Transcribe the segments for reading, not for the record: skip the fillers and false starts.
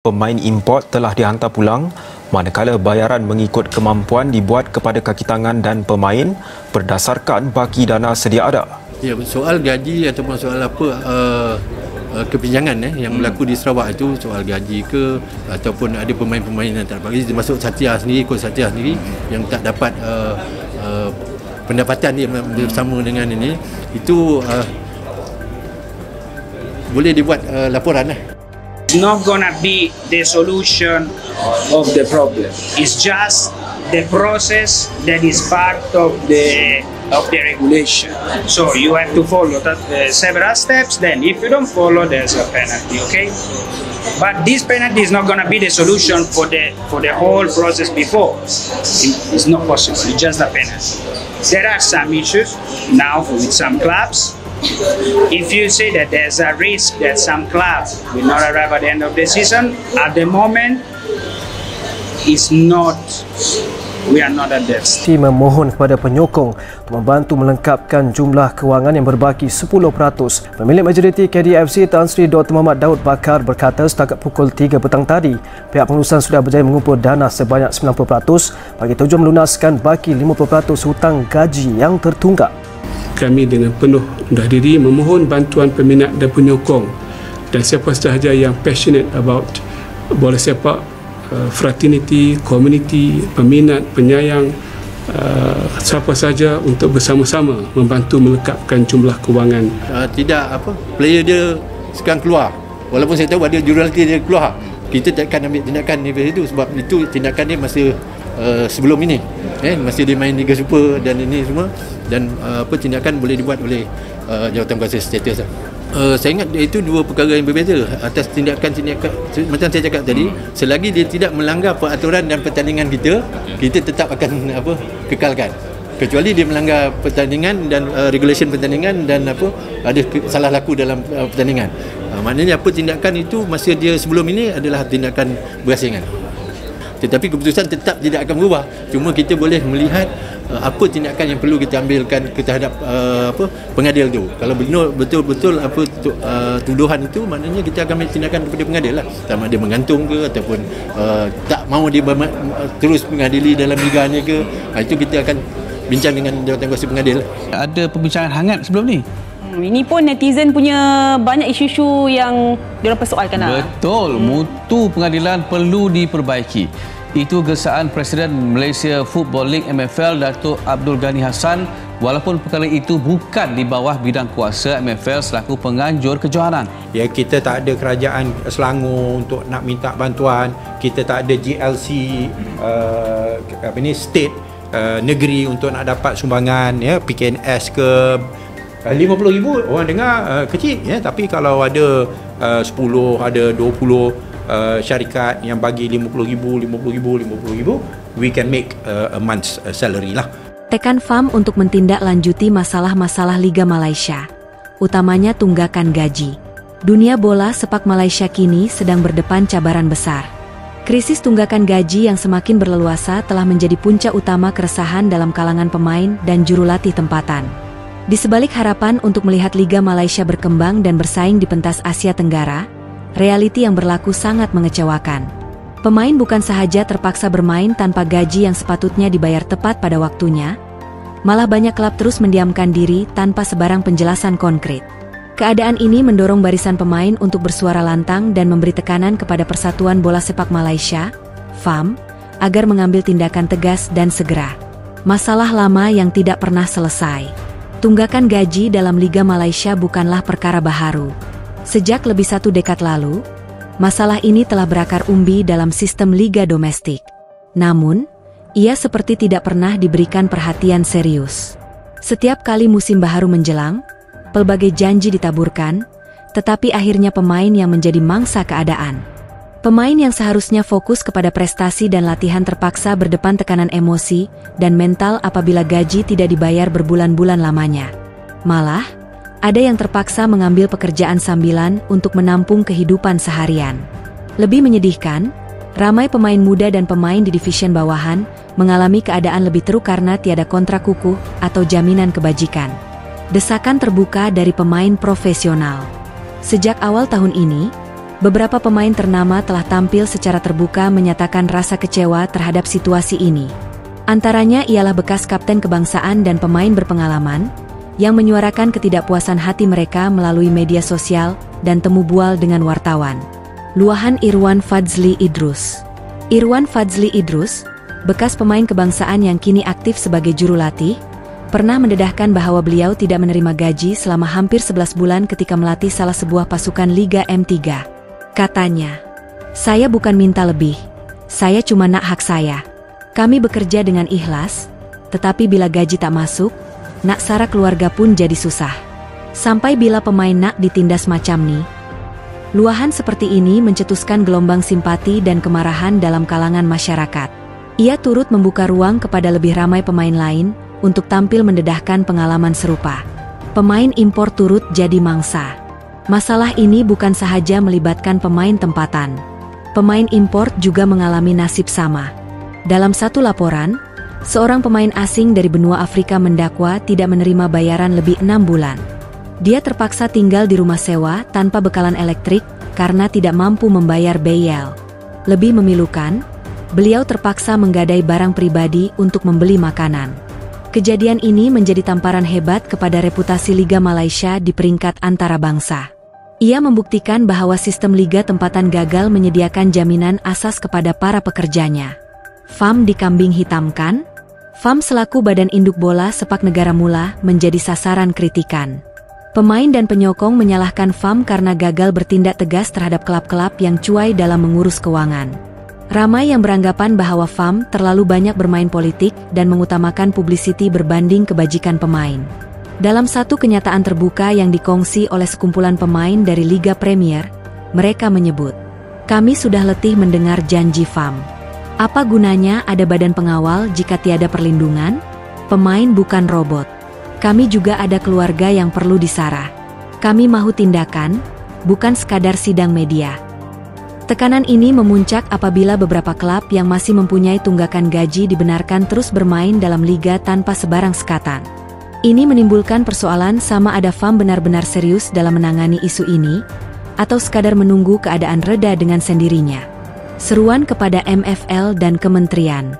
Pemain import telah dihantar pulang, manakala bayaran mengikut kemampuan dibuat kepada kaki tangan dan pemain berdasarkan baki dana sedia ada. Ya, soal gaji ataupun soal apa kepinjangan yang berlaku di Sarawak itu, soal gaji ke ataupun ada pemain-pemain yang tak dapat gaji, termasuk Satya sendiri, coach Satya sendiri yang tak dapat pendapatan dia bersama dengan ini, itu boleh dibuat laporan lah. It's not gonna be the solution of the problem. It's just the process that is part of the regulation. So you have to follow several steps. Then, if you don't follow, there's a penalty. Okay, but this penalty is not gonna be the solution for the whole process before. It's not possible. It's just a penalty. There are some issues now with some clubs. If you say that there's a risk that some clubs will not arrive at the end of the season, at the moment, we are not at that. Tim memohon kepada penyokong untuk membantu melengkapkan jumlah kewangan yang berbaki 10%. Pemilik majoriti KDFC Tan Sri Dr. Muhammad Daud Bakar berkata setakat pukul 3 petang tadi, pihak pengurusan sudah berjaya mengumpul dana sebanyak 90% bagi tujuan melunaskan baki 50% hutang gaji yang tertunggak. Kami dengan penuh rendah diri memohon bantuan peminat dan penyokong dan siapa sahaja yang passionate about bola sepak, fraternity, community, peminat, penyayang, siapa sahaja untuk bersama-sama membantu melengkapkan jumlah kewangan. Player dia sekarang keluar, walaupun saya tahu ada jurnalis dia keluar, kita takkan ambil tindakan itu sebab itu tindakan dia masa sebelum ini, masih dia main Liga Super dan ini semua, dan tindakan boleh dibuat oleh Jawatankuasa Status. Saya ingat itu dua perkara yang berbeza. Atas tindakan macam saya cakap tadi, selagi dia tidak melanggar peraturan dan pertandingan kita tetap akan kekalkan. Kecuali dia melanggar pertandingan dan regulation pertandingan dan ada salah laku dalam pertandingan. Maknanya tindakan itu masa dia sebelum ini adalah tindakan berasingan. Tetapi keputusan tetap tidak akan berubah. Cuma kita boleh melihat apa tindakan yang perlu kita ambilkan terhadap pengadil itu. Kalau betul-betul tuduhan itu, maknanya kita akan ambil tindakan kepada pengadil lah. Sama dia menggantung ke ataupun tak mahu dia terus mengadili dalam liganya ke. Itu kita akan bincang dengan Jawatankuasa Pengadil. Ada perbincangan hangat sebelum ni? Ini pun netizen punya banyak isu-isu yang diorang persoalkan. Betul, mutu pengadilan perlu diperbaiki. Itu gesaan Presiden Malaysia Football League MFL Datuk Abdul Ghani Hassan, walaupun perkara itu bukan di bawah bidang kuasa MFL selaku penganjur kejohanan. Ya, kita tak ada kerajaan Selangor untuk nak minta bantuan, kita tak ada GLC state negeri untuk nak dapat sumbangan, PKNS ke. 50,000 orang dengar kecil, tapi kalau ada 10, ada 20 syarikat yang bagi 50,000, we can make a month's salary lah. Tekan FAM untuk mentindaklanjuti masalah-masalah Liga Malaysia, utamanya tunggakan gaji. Dunia bola sepak Malaysia kini sedang berdepan cabaran besar. Krisis tunggakan gaji yang semakin berleluasa telah menjadi puncak utama keresahan dalam kalangan pemain dan jurulatih tempatan. Di sebalik harapan untuk melihat Liga Malaysia berkembang dan bersaing di pentas Asia Tenggara, realiti yang berlaku sangat mengecewakan. Pemain bukan sahaja terpaksa bermain tanpa gaji yang sepatutnya dibayar tepat pada waktunya, malah banyak klub terus mendiamkan diri tanpa sebarang penjelasan konkret. Keadaan ini mendorong barisan pemain untuk bersuara lantang dan memberi tekanan kepada Persatuan Bola Sepak Malaysia, FAM, agar mengambil tindakan tegas dan segera. Masalah lama yang tidak pernah selesai. Tunggakan gaji dalam Liga Malaysia bukanlah perkara baharu. Sejak lebih 1 dekad lalu, masalah ini telah berakar umbi dalam sistem liga domestik. Namun, ia seperti tidak pernah diberikan perhatian serius. Setiap kali musim baharu menjelang, pelbagai janji ditaburkan, tetapi akhirnya pemain yang menjadi mangsa keadaan. Pemain yang seharusnya fokus kepada prestasi dan latihan terpaksa berdepan tekanan emosi dan mental apabila gaji tidak dibayar berbulan-bulan lamanya. Malah, ada yang terpaksa mengambil pekerjaan sambilan untuk menampung kehidupan seharian. Lebih menyedihkan, ramai pemain muda dan pemain di division bawahan mengalami keadaan lebih teruk karena tiada kontrak kukuh atau jaminan kebajikan. Desakan terbuka dari pemain profesional. Sejak awal tahun ini, Beberapa pemain ternama telah tampil secara terbuka menyatakan rasa kecewa terhadap situasi ini. Antaranya ialah bekas kapten kebangsaan dan pemain berpengalaman yang menyuarakan ketidakpuasan hati mereka melalui media sosial dan temu bual dengan wartawan. Luahan Irwan Fadzli Idrus. Irwan Fadzli Idrus, bekas pemain kebangsaan yang kini aktif sebagai jurulatih, pernah mendedahkan bahwa beliau tidak menerima gaji selama hampir 11 bulan ketika melatih salah sebuah pasukan Liga M3. Katanya, "Saya bukan minta lebih, saya cuma nak hak saya. Kami bekerja dengan ikhlas, tetapi bila gaji tak masuk, nak sara keluarga pun jadi susah. Sampai bila pemain nak ditindas macam ni." Luahan seperti ini mencetuskan gelombang simpati dan kemarahan dalam kalangan masyarakat. Ia turut membuka ruang kepada lebih ramai pemain lain untuk tampil mendedahkan pengalaman serupa. Pemain impor turut jadi mangsa. Masalah ini bukan sahaja melibatkan pemain tempatan. Pemain impor juga mengalami nasib sama. Dalam satu laporan, seorang pemain asing dari benua Afrika mendakwa tidak menerima bayaran lebih 6 bulan. Dia terpaksa tinggal di rumah sewa tanpa bekalan elektrik karena tidak mampu membayar beyel. Lebih memilukan, beliau terpaksa menggadai barang pribadi untuk membeli makanan. Kejadian ini menjadi tamparan hebat kepada reputasi Liga Malaysia di peringkat antarabangsa. Ia membuktikan bahwa sistem liga tempatan gagal menyediakan jaminan asas kepada para pekerjanya. FAM dikambing hitamkan. FAM selaku badan induk bola sepak negara mula menjadi sasaran kritikan. Pemain dan penyokong menyalahkan FAM karena gagal bertindak tegas terhadap klub-klub yang cuai dalam mengurus keuangan. Ramai yang beranggapan bahwa FAM terlalu banyak bermain politik dan mengutamakan publicity berbanding kebajikan pemain. Dalam satu kenyataan terbuka yang dikongsi oleh sekumpulan pemain dari Liga Premier, mereka menyebut, "Kami sudah letih mendengar janji FAM. Apa gunanya ada badan pengawal jika tiada perlindungan? Pemain bukan robot. Kami juga ada keluarga yang perlu disarah. Kami mahu tindakan, bukan sekadar sidang media." Tekanan ini memuncak apabila beberapa klub yang masih mempunyai tunggakan gaji dibenarkan terus bermain dalam liga tanpa sebarang sekatan. Ini menimbulkan persoalan sama ada FAM benar-benar serius dalam menangani isu ini, atau sekadar menunggu keadaan reda dengan sendirinya. Seruan kepada MFL dan kementerian.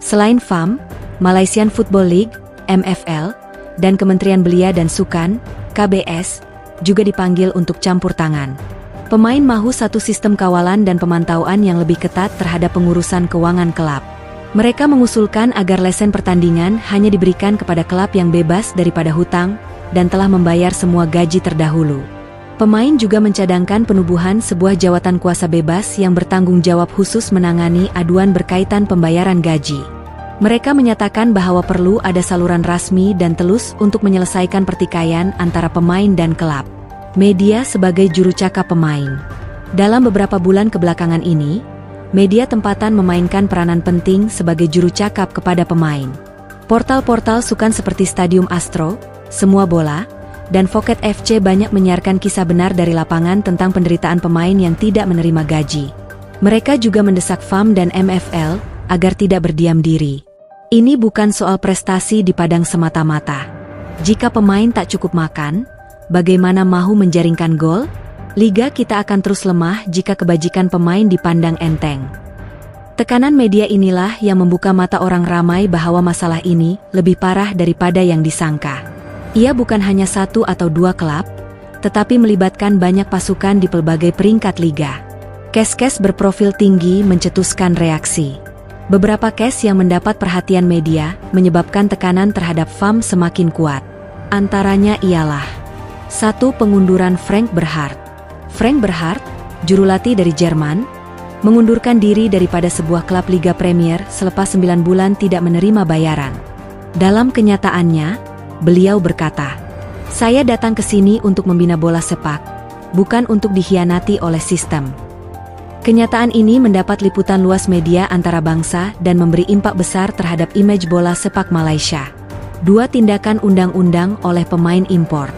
Selain FAM, Malaysian Football League, MFL, dan Kementerian Belia dan Sukan, KBS, juga dipanggil untuk campur tangan. Pemain mahu satu sistem kawalan dan pemantauan yang lebih ketat terhadap pengurusan keuangan klub. Mereka mengusulkan agar lesen pertandingan hanya diberikan kepada klub yang bebas daripada hutang dan telah membayar semua gaji terdahulu. Pemain juga mencadangkan penubuhan sebuah jawatan kuasa bebas yang bertanggung jawab khusus menangani aduan berkaitan pembayaran gaji. Mereka menyatakan bahwa perlu ada saluran rasmi dan telus untuk menyelesaikan pertikaian antara pemain dan klub. Media sebagai juru cakap pemain. Dalam beberapa bulan kebelakangan ini, media tempatan memainkan peranan penting sebagai juru cakap kepada pemain. Portal-portal sukan seperti Stadium Astro, Semua Bola, dan Phuket FC banyak menyiarkan kisah benar dari lapangan tentang penderitaan pemain yang tidak menerima gaji. Mereka juga mendesak FAM dan MFL agar tidak berdiam diri. Ini bukan soal prestasi di padang semata-mata. Jika pemain tak cukup makan, bagaimana mahu menjaringkan gol? Liga kita akan terus lemah jika kebajikan pemain dipandang enteng. Tekanan media inilah yang membuka mata orang ramai bahwa masalah ini lebih parah daripada yang disangka. Ia bukan hanya satu atau dua klub, tetapi melibatkan banyak pasukan di pelbagai peringkat liga. Kes-kes berprofil tinggi mencetuskan reaksi. Beberapa kes yang mendapat perhatian media menyebabkan tekanan terhadap FAM semakin kuat. Antaranya ialah 1. Pengunduran Frank Berhart. Frank Berhart, jurulatih dari Jerman, mengundurkan diri daripada sebuah klub Liga Premier selepas 9 bulan tidak menerima bayaran. Dalam kenyataannya, beliau berkata, "Saya datang ke sini untuk membina bola sepak, bukan untuk dikhianati oleh sistem." Kenyataan ini mendapat liputan luas media antarabangsa dan memberi impak besar terhadap image bola sepak Malaysia. 2. Tindakan undang-undang oleh pemain impor.